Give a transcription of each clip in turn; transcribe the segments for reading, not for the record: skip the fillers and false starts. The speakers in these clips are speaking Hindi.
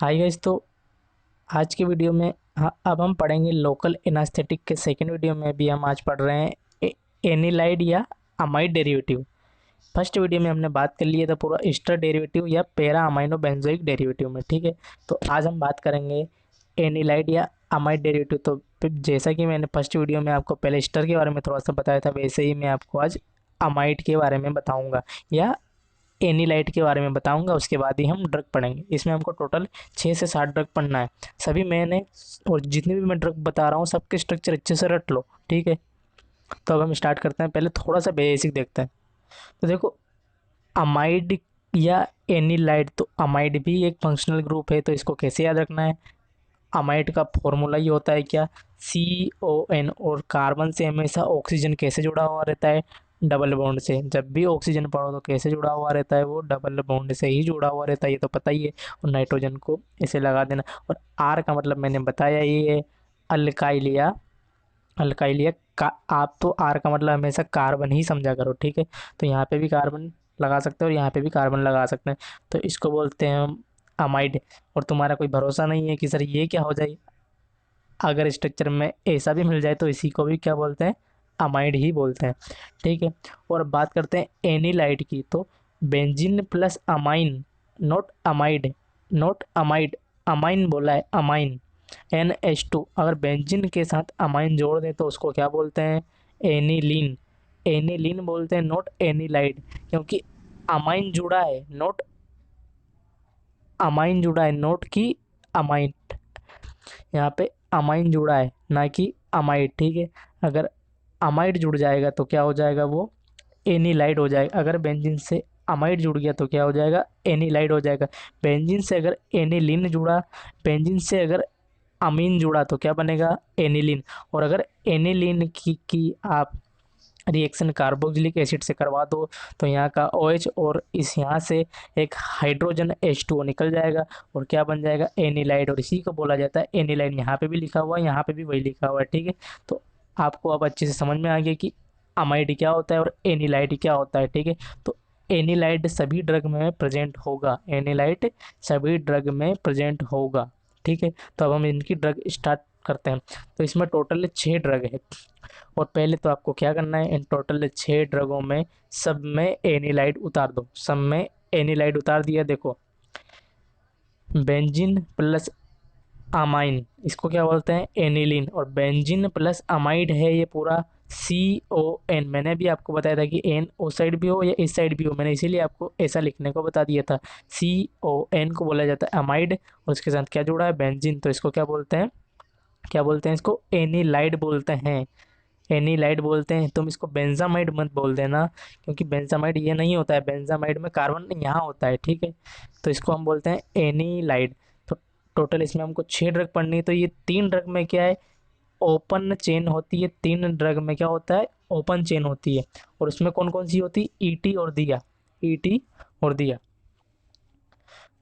Hi guys. तो आज के वीडियो में अब हम पढ़ेंगे लोकल एनास्थेटिक के सेकंड वीडियो में भी हम आज पढ़ रहे हैं एनिलाइड या अमाइड डेरिवेटिव। फर्स्ट वीडियो में हमने बात कर लिया था पूरा ईस्टर डेरिवेटिव या पैरा अमाइनो बेंजोइक डेरिवेटिव में, ठीक है। तो आज हम बात करेंगे एनिलाइड या अमाइड डेरिवेटिव। तो जैसा कि मैंने फर्स्ट वीडियो में आपको पहले ईस्टर के बारे में थोड़ा सा बताया था, वैसे ही मैं आपको आज अमाइड के बारे में बताऊंगा या एनीलाइट के बारे में बताऊंगा। उसके बाद ही हम ड्रग पढ़ेंगे। इसमें हमको टोटल 6 से 7 ड्रग पढ़ना है। सभी मैंने और जितने भी मैं ड्रग बता रहा हूँ सबके स्ट्रक्चर अच्छे से रट लो, ठीक है। तो अब हम स्टार्ट करते हैं। पहले थोड़ा सा बेसिक देखते हैं। तो देखो, अमाइड या एनीलाइट, तो अमाइड भी एक फंक्शनल ग्रुप है। तो इसको कैसे याद रखना है? अमाइड का फॉर्मूला ये होता है क्या, CON। और कार्बन से हमेशा ऑक्सीजन कैसे जुड़ा हुआ रहता है? डबल बॉन्ड से। जब भी ऑक्सीजन पढ़ो तो कैसे जुड़ा हुआ रहता है? वो डबल बॉन्ड से ही जुड़ा हुआ रहता है, ये तो पता ही है। और नाइट्रोजन को ऐसे लगा देना। और आर का मतलब मैंने बताया ये है अल्काइलिया। अल्काइलिया का आप तो आर का मतलब हमेशा कार्बन ही समझा करो, ठीक है। तो यहाँ पे भी कार्बन लगा सकते हैं और यहाँ पे भी कार्बन लगा सकते हैं। तो इसको बोलते हैं हम अमाइड। और तुम्हारा कोई भरोसा नहीं है कि सर ये क्या हो जाए, अगर स्ट्रक्चर में ऐसा भी मिल जाए तो इसी को भी क्या बोलते हैं? अमाइड ही बोलते हैं, ठीक है। और अब बात करते हैं एनिलाइड की। तो benzene plus amine, not amide, not amide, amine बोला है, अमाइन। NH2, अगर बेंजीन के साथ अमाइन जोड़ दें तो उसको क्या बोलते हैं? एनिलीन। एनिलीन बोलते हैं, नॉट एनिलाइड। क्योंकि अमाइन जुड़ा है, नॉट अमाइन जुड़ा है, नोट की अमाइन। यहाँ पे अमाइन जुड़ा है ना कि अमाइड, ठीक है। अगर अमाइड जुड़ जाएगा तो क्या हो जाएगा? वो एनिलाइड हो जाएगा। अगर बेंजीन से अमाइड जुड़ गया तो क्या हो जाएगा? एनिलाइड हो जाएगा। बेंजीन से अगर एनिलीन जुड़ा, बेंजीन से अगर अमीन जुड़ा तो क्या बनेगा? एनिलीन। और अगर एनिलीन की आप रिएक्शन कार्बोक्सिलिक एसिड से करवा दो तो यहाँ का OH और इस यहाँ से एक हाइड्रोजन H2O निकल जाएगा और क्या बन जाएगा? एनिलाइड। और इसी को बोला जाता है एनिलाइड। यहाँ पे भी लिखा हुआ है, यहाँ पे भी वही लिखा हुआ है, ठीक है। तो आपको अब अच्छे से समझ में आ गया कि अमाइड क्या होता है और एनिलाइड क्या होता है, ठीक है। तो एनिलाइड सभी ड्रग में प्रेजेंट होगा, एनिलाइड सभी ड्रग में प्रेजेंट होगा, ठीक है। तो अब हम इनकी ड्रग स्टार्ट करते हैं। तो इसमें टोटल 6 ड्रग है। और पहले तो आपको क्या करना है, इन टोटल 6 ड्रगों में सब में एनिलाइड उतार दो। सब में एनिलाइड उतार दिया। देखो, बेंजीन प्लस अमाइन, इसको क्या बोलते हैं? एनिलीन। और बेंजीन प्लस अमाइड है ये पूरा CON। मैंने भी आपको बताया था कि एन उस साइड भी हो या इस साइड भी हो, मैंने इसीलिए आपको ऐसा लिखने को बता दिया था। CON को बोला जाता है अमाइड और उसके साथ क्या जुड़ा है? बेंजीन। तो इसको क्या बोलते हैं? क्या बोलते हैं इसको? एनिलाइड बोलते हैं। एनिलाइड बोलते हैं। तुम इसको बेंजामाइड मत बोल देना, क्योंकि बेंजामाइड ये नहीं होता है। बेंजामाइड में कार्बन यहाँ होता है, ठीक है। तो इसको हम बोलते हैं एनिलाइड। तो टोटल इसमें हमको 6 ड्रग पढ़नी है। तो ये 3 ड्रग में क्या है? ओपन चेन होती है। 3 ड्रग में क्या होता है? ओपन चेन होती है। और उसमें कौन कौन सी होती है? ईटी और दिया, ईटी और दिया।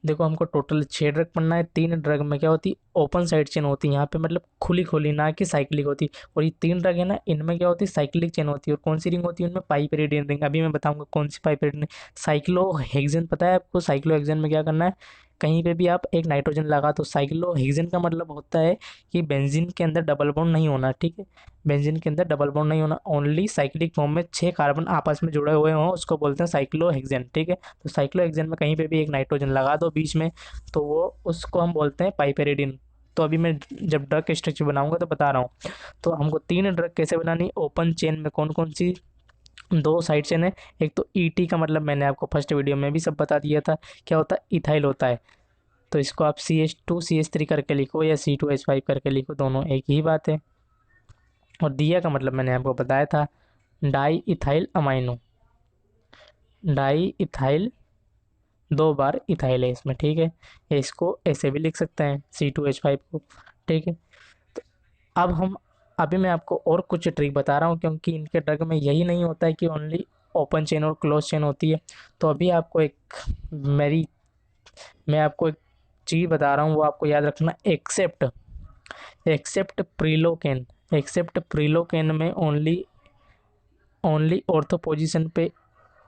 देखो, हमको टोटल 6 ड्रग पढ़ना है। 3 ड्रग में क्या होती? ओपन साइड चेन होती है। यहाँ पे मतलब खुली खुली, ना कि साइक्लिक होती। और ये 3 ड्रग है ना, इनमें क्या होती है? साइक्लिक चेन होती है। और कौन सी रिंग होती है उनमें? पाइपेरिडिन रिंग। अभी मैं बताऊंगा कौन सी पाइपेरिडिन। साइक्लोहेक्सेन पता है आपको? साइक्लोहेक्सेन में क्या करना है? कहीं पे भी आप एक नाइट्रोजन लगा तो साइक्लोहेक्सेन का मतलब होता है कि बेंजीन के अंदर डबल बॉन्ड नहीं होना, ठीक है। बेंजीन के अंदर डबल बॉन्ड नहीं होना, ओनली साइक्लिक फॉर्म में 6 कार्बन आपस में जुड़े हुए हों, उसको बोलते हैं साइक्लोहेक्सेन, ठीक है। तो साइक्लोहेक्सेन में कहीं पे भी एक नाइट्रोजन लगा दो बीच में तो वो उसको हम बोलते हैं पाइपेरिडिन। तो अभी मैं जब ड्रग के स्ट्रक्चर बनाऊंगा तो बता रहा हूँ। तो हमको 3 ड्रग कैसे बनानी? ओपन चेन में कौन कौन सी? 2 साइड चेन है। एक तो ईटी का मतलब मैंने आपको फर्स्ट वीडियो में भी सब बता दिया था, क्या होता है? इथाइल होता है। तो इसको आप CH2CH3 करके लिखो या C2H5 करके लिखो, दोनों एक ही बात है। और दिया का मतलब मैंने आपको बताया था, di ethyl amino. Di ethyl, 2 बार इथाइल है इसमें, ठीक है। या इसको ऐसे भी लिख सकते हैं C2H5 को, ठीक है। तो अब हम अभी मैं आपको और कुछ ट्रिक बता रहा हूँ, क्योंकि इनके ड्रग में यही नहीं होता है कि ओनली ओपन चेन और क्लोज चेन होती है। तो अभी आपको मेरी मैं आपको एक चीज़ बता रहा हूँ, वो आपको याद रखना। Except, except prilocaine. Except prilocaine में ओनली ओनली ऑर्थो पोजीशन पे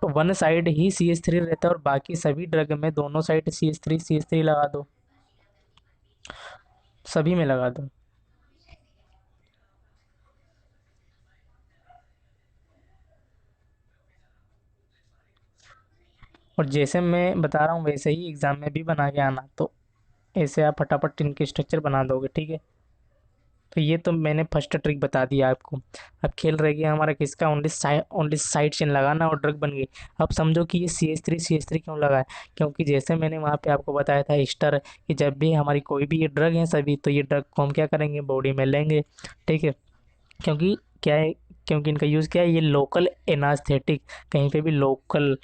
वन साइड ही CH3 रहता है और बाकी सभी ड्रग में दोनों साइड CH3 लगा दो। सभी में लगा दो। और जैसे मैं बता रहा हूँ वैसे ही एग्ज़ाम में भी बना के आना, तो ऐसे आप फटाफट इनके स्ट्रक्चर बना दोगे, ठीक है। तो ये तो मैंने फर्स्ट ट्रिक बता दिया आपको। अब खेल रह गया हमारा किसका, ओनली साइड चेन लगाना और ड्रग बन गई। अब समझो कि ये सी एच थ्री क्यों लगा है, क्योंकि जैसे मैंने वहाँ पे आपको बताया था स्टर, कि जब भी हमारी कोई भी ये ड्रग है सभी, तो ये ड्रग को हम क्या करेंगे, बॉडी में लेंगे, ठीक है। क्योंकि क्या है, क्योंकि इनका यूज़ क्या है, ये लोकल एनास्थेटिक, कहीं पे भी लोकल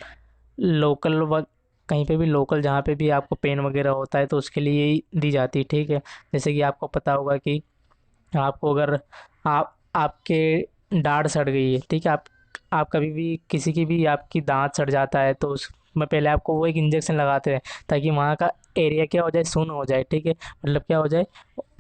लोकल व कहीं पे भी लोकल जहाँ पे भी आपको पेन वगैरह होता है तो उसके लिए ही दी जाती है, ठीक है। जैसे कि आपको पता होगा कि आपको अगर आप आपके दाढ़ सड़ गई है, ठीक है, आप कभी भी किसी की भी आपकी दांत सड़ जाता है तो उसमें पहले आपको वो एक इंजेक्शन लगाते हैं, ताकि वहाँ का एरिया क्या हो जाए, सुन्न हो जाए, ठीक है। मतलब क्या हो जाए,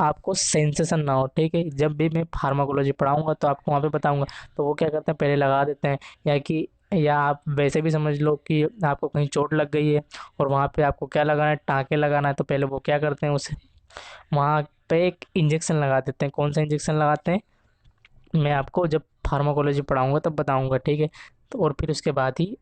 आपको सेंसेशन ना हो, ठीक है। जब भी मैं फार्माकोलॉजी पढ़ाऊंगा तो आपको वहाँ पे बताऊंगा, तो वो क्या करते हैं, पहले लगा देते हैं। या आप वैसे भी समझ लो कि आपको कहीं चोट लग गई है और वहाँ पे आपको क्या लगाना है, टाँके लगाना है, तो पहले वो क्या करते हैं, उसे वहाँ पे एक इंजेक्शन लगा देते हैं। कौन सा इंजेक्शन लगाते हैं, मैं आपको जब फार्माकोलॉजी पढ़ाऊंगा तब बताऊंगा, ठीक है। तो और फिर उसके बाद ही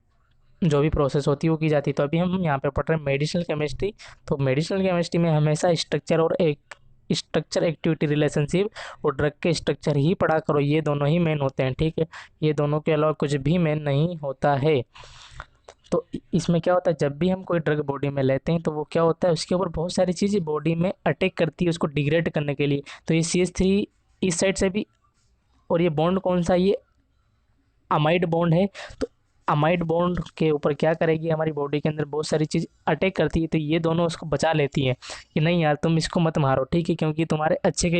जो भी प्रोसेस होती है वो की जाती है। तो अभी हम यहाँ पे पढ़ रहे हैं मेडिसिनल केमिस्ट्री। तो मेडिसिनल केमिस्ट्री में हमेशा स्ट्रक्चर और एक स्ट्रक्चर एक्टिविटी रिलेशनशिप और ड्रग के स्ट्रक्चर ही पढ़ा करो, ये दोनों ही मेन होते हैं, ठीक है। ये दोनों के अलावा कुछ भी मेन नहीं होता है। तो इसमें क्या होता है, जब भी हम कोई ड्रग बॉडी में लेते हैं तो वो क्या होता है, उसके ऊपर बहुत सारी चीज़ें बॉडी में अटैक करती है उसको डिग्रेड करने के लिए। तो ये CH3 इस साइड से भी, और ये बॉन्ड कौन सा, ये अमाइड बॉन्ड है। तो अमाइड बॉन्ड के ऊपर क्या करेगी, हमारी बॉडी के अंदर बहुत सारी चीज़ अटैक करती है, तो ये दोनों उसको बचा लेती हैं कि नहीं यार तुम इसको मत मारो, ठीक है, क्योंकि तुम्हारे अच्छे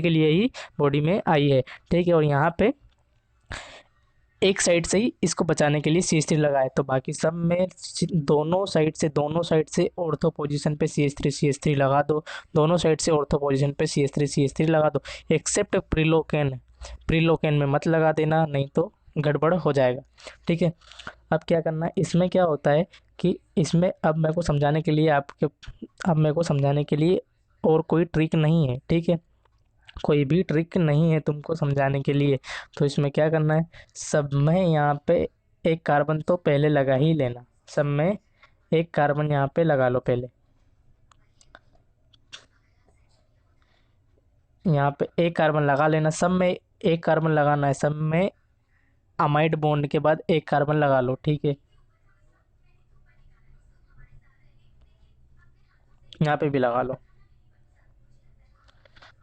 के लिए ही बॉडी में आई है, ठीक है। और यहाँ पे एक साइड से ही इसको बचाने के लिए CH3 लगाए, तो बाकी सब में दोनों साइड से ऑर्थो पोजीशन पे CH3 लगा दो। दोनों साइड से ऑर्थो पोजीशन पे CH3 लगा दो, एक्सेप्ट प्रिलोकेन। प्रिलोकेन में मत लगा देना, नहीं तो गड़बड़ हो जाएगा, ठीक है। अब क्या करना है, इसमें क्या होता है कि इसमें अब मेरे को समझाने के लिए और कोई ट्रिक नहीं है, ठीक है। कोई भी ट्रिक नहीं है तुमको समझाने के लिए। तो इसमें क्या करना है, सब में यहाँ पे एक कार्बन तो पहले लगा ही लेना। सब में एक कार्बन यहाँ पे लगा लो पहले। यहाँ पे एक कार्बन लगा लेना, सब में एक कार्बन लगाना है, सब में अमाइड बॉन्ड के बाद एक कार्बन लगा लो, ठीक है। यहाँ पे भी लगा लो।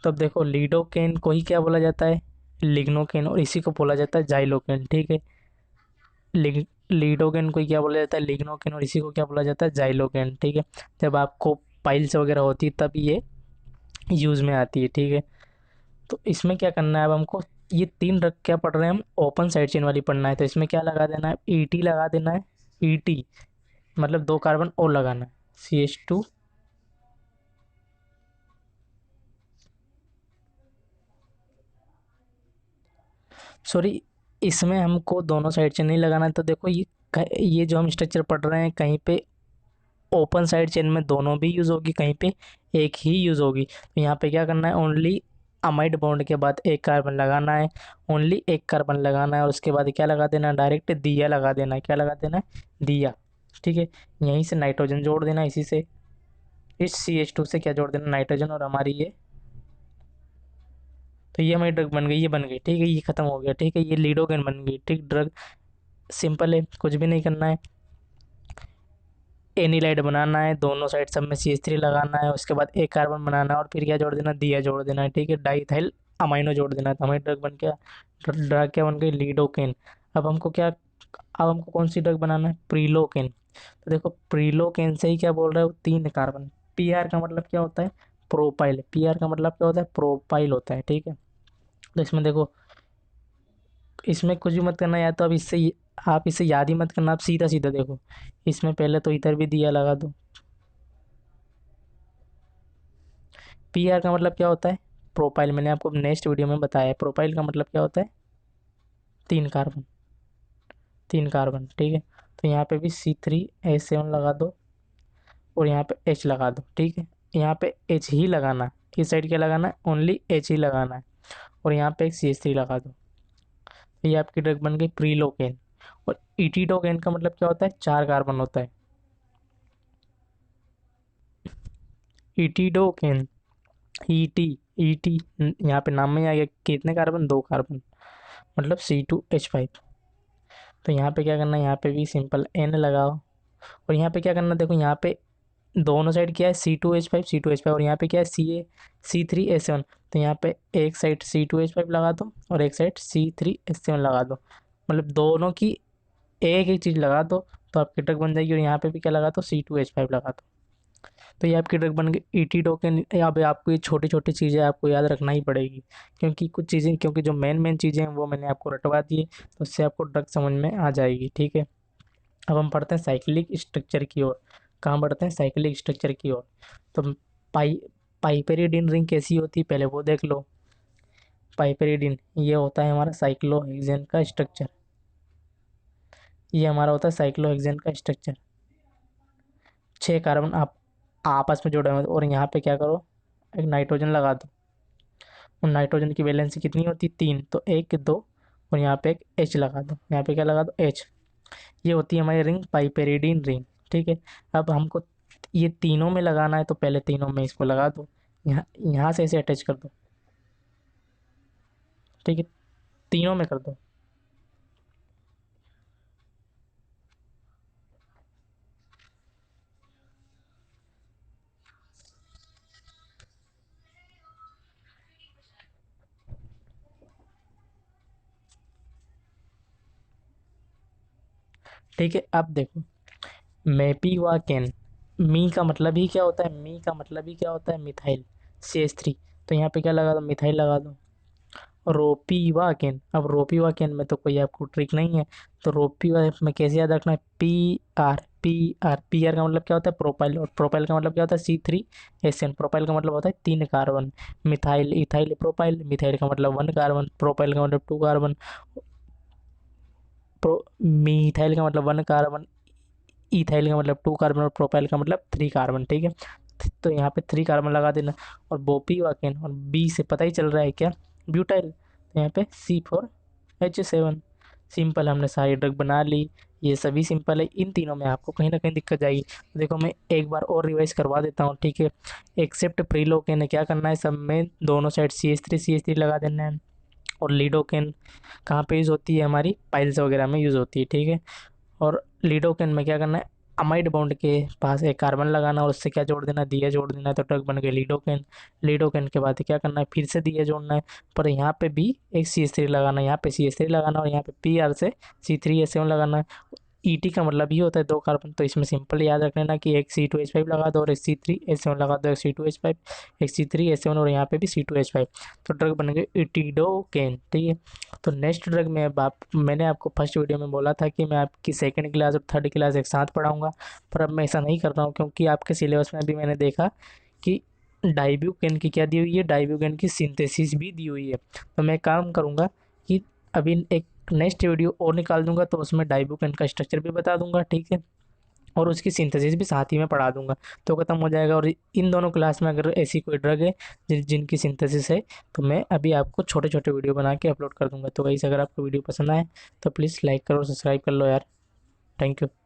तो अब देखो, लीडोकेन को ही क्या बोला जाता है, लिग्नोकेन, और इसी को बोला जाता है जाइलोकेन, ठीक है। लीडोकेन को क्या बोला जाता है, लिग्नोकेन, और इसी को क्या बोला जाता है, जाइलोकेन, ठीक है। जब आपको पाइल्स वगैरह होती है तब ये यूज में आती है, ठीक है। तो इसमें क्या करना है, अब हमको ये तीन रख क्या पढ़ रहे हैं हम, ओपन साइड चेन वाली पढ़ना है, तो इसमें क्या लगा देना है, ET लगा देना है। ET मतलब दो कार्बन और लगाना है, CH2। सॉरी, इसमें हमको दोनों साइड चेन नहीं लगाना है। तो देखो, ये जो हम स्ट्रक्चर पढ़ रहे हैं, कहीं पे ओपन साइड चेन में दोनों भी यूज़ होगी, कहीं पे एक ही यूज़ होगी। तो यहाँ पे क्या करना है, ओनली अमाइड बॉन्ड के बाद एक कार्बन लगाना है, ओनली एक कार्बन लगाना है, और उसके बाद क्या लगा देना है, डायरेक्ट दिया लगा देना है। क्या लगा देना है, दिया, ठीक है। यहीं से नाइट्रोजन जोड़ देना, इसी से इस CH2 से क्या जोड़ देना, नाइट्रोजन, और हमारी ये, तो ये हमारी ड्रग बन गई, ये बन गई, ठीक है। ये खत्म हो गया, ठीक है, ये लीडोकेन बन गई, ठीक। ड्रग सिंपल है, कुछ भी नहीं करना है। एनिलाइड बनाना है, दोनों साइड सब में CH3 लगाना है, उसके बाद एक कार्बन बनाना है, और फिर क्या जोड़ देना, दिया जोड़ देना है, ठीक है। डाइथाइल अमाइनो जोड़ देना है, तो हमारी ड्रग बन गया, ड्रग क्या बन गई, लीडोकेन। अब हमको कौन सी ड्रग बनाना है, प्रीलोकेन। तो देखो, प्रीलोकेन से ही क्या बोल रहा है, वो तीन कार्बन। PR का मतलब क्या होता है, प्रोपाइल। PR का मतलब क्या होता है, प्रोपाइल होता है, ठीक है। तो इसमें देखो, इसमें कुछ भी मत करना, या तो आप इसे याद ही मत करना, आप सीधा सीधा देखो। इसमें पहले तो इधर भी दिया लगा दो। PR का मतलब क्या होता है, प्रोपाइल। मैंने आपको नेक्स्ट वीडियो में बताया है, प्रोपाइल का मतलब क्या होता है, तीन कार्बन। तीन कार्बन, ठीक है। तो यहाँ पे भी C3H7 लगा दो, और यहाँ पे H लगा दो, ठीक है। यहाँ पे H ही लगाना, इस साइड क्या लगाना है, ओनली H ही लगाना है, और यहाँ पे एक CH3 लगा दो। तो ये आपकी ड्रग बन गई प्रीलोकेन। और इटिडोकेन का मतलब क्या होता है, 4 कार्बन होता है। इटिडोकेन, ईटी यहाँ पे नाम में ही आ गया, कितने कार्बन, 2 कार्बन, मतलब C2H5। तो यहाँ पे क्या करना है, यहाँ पे भी सिंपल N लगाओ, और यहाँ पे क्या करना, देखो यहाँ पे दोनों साइड क्या है, C2H5 और यहाँ पे क्या है, C3H7। तो यहाँ पे एक साइड C2H5 लगा दो और एक साइड C3H7 लगा दो, मतलब दोनों की एक एक चीज़ लगा दो, तो आपकी ड्रग बन जाएगी। और यहाँ पे भी क्या लगा दो, C2H5 लगा दो, तो ये आपकी ड्रग बन गई ईटी टोकन। यहाँ पे आपको ये छोटी छोटी चीज़ें आपको याद रखना ही पड़ेगी, क्योंकि कुछ चीज़ें, क्योंकि जो मेन मेन चीज़ें हैं वो मैंने आपको रटवा दी है, तो उससे आपको ड्रग समझ में आ जाएगी, ठीक है। अब हम पढ़ते हैं साइक्लिक स्ट्रक्चर की ओर। कहाँ बढ़ते हैं, साइक्लिक स्ट्रक्चर की ओर। तो पाई पाइपेरिडिन रिंग कैसी होती है, पहले वो देख लो। पाइपेरिडिन ये होता है हमारा साइक्लोहेक्सेन का स्ट्रक्चर, ये हमारा होता है साइक्लोहेक्सेन का स्ट्रक्चर। 6 कार्बन आप आपस में जुड़े हुए हैं, और यहाँ पे क्या करो, एक नाइट्रोजन लगा दो। और नाइट्रोजन की वैलेंसी कितनी होती है, 3, तो 1 2, और यहाँ पे एक H लगा दो, यहाँ पे क्या लगा दो, H। ये होती है हमारी रिंग, पाइपेरिडीन रिंग, ठीक है। अब हमको ये तीनों में लगाना है, तो पहले तीनों में इसको लगा दो, यहाँ यहाँ से इसे अटैच कर दो, ठीक है, तीनों में कर दो। ठीक है, अब देखो, मेपीवाकेन, मी का मतलब ही क्या होता है, मी का मतलब ही क्या होता है, मिथाइल CH3। तो यहाँ पे क्या लगा दो, मिथाइल लगा दो। रोपीवाकेन, अब रोपीवाकेन में तो कोई आपको ट्रिक नहीं है, तो रोपीवा में कैसे याद रखना है, पी आर का मतलब क्या होता है, प्रोपाइल, और प्रोपाइल का मतलब क्या होता है, C3SN। प्रोपाइल का मतलब होता है 3 carbon. Methyl ethyl propyl, methyl का मतलब 1 कार्बन, प्रोपाइल का मतलब 2 कार्बन, प्रो मिथाइल का मतलब 1 कार्बन, इथाइल का मतलब 2 कार्बन, और प्रोपाइल का मतलब 3 कार्बन, ठीक है। तो यहाँ पे 3 कार्बन लगा देना। और बोपीवाकेन, और बी से पता ही चल रहा है क्या, ब्यूटाइल, तो यहाँ पे C4H7। सिंपल, हमने सारी ड्रग बना ली, ये सभी सिंपल है। इन तीनों में आपको कहीं ना कहीं दिक्कत जाएगी, तो देखो मैं एक बार और रिवाइज करवा देता हूँ, ठीक है। एक्सेप्ट प्रीलोकेन ने क्या करना है, सब में दोनों साइड CH3 लगा देना है। और लीडोकेन कहाँ पे यूज़ होती है, हमारी पाइल्स वगैरह में यूज़ होती है, ठीक है। और लीडोकेन में क्या करना है, अमाइड बॉन्ड के पास एक कार्बन लगाना, और उससे क्या जोड़ देना, दिया जोड़ देना है, तो ड्रग बन गई लीडोकेन। लीडोकेन के बाद क्या करना है, फिर से दिया जोड़ना है, पर यहाँ पे भी एक CH3 लगाना है, यहाँ पे CH3 लगाना, और यहाँ पे Pr से C3H7 लगाना है। ईटी का मतलब ही होता है 2 कार्बन, तो इसमें सिंपल याद रख लेना कि एक C2H5 लगा दो, और एक C3H7 लगा दो, एक C2H5, एक C3H7, और यहाँ पे भी C2H5। तो ड्रग बन गई इटिडोकेन, ठीक है। तो नेक्स्ट ड्रग में अब आप, मैंने आपको फर्स्ट वीडियो में बोला था कि मैं आपकी सेकंड क्लास और थर्ड क्लास एक साथ पढ़ाऊंगा, पर अब मैं ऐसा नहीं कर रहा हूँ, क्योंकि आपके सिलेबस में भी मैंने देखा कि डाइब्यूकेन की क्या दी हुई है, डाइब्यूकेन की सिंथेसिस भी दी हुई है। तो मैं काम करूँगा कि अभी एक नेक्स्ट वीडियो और निकाल दूंगा, तो उसमें डाइब्यूकेन का स्ट्रक्चर भी बता दूंगा, ठीक है, और उसकी सिंथेसिस भी साथ ही में पढ़ा दूंगा, तो खत्म हो जाएगा। और इन दोनों क्लास में अगर ऐसी कोई ड्रग है जिनकी सिंथेसिस है, तो मैं अभी आपको छोटे छोटे वीडियो बना के अपलोड कर दूंगा। तो वैसे अगर आपको वीडियो पसंद आए तो प्लीज़ लाइक करो, सब्सक्राइब कर लो यार। Thank you.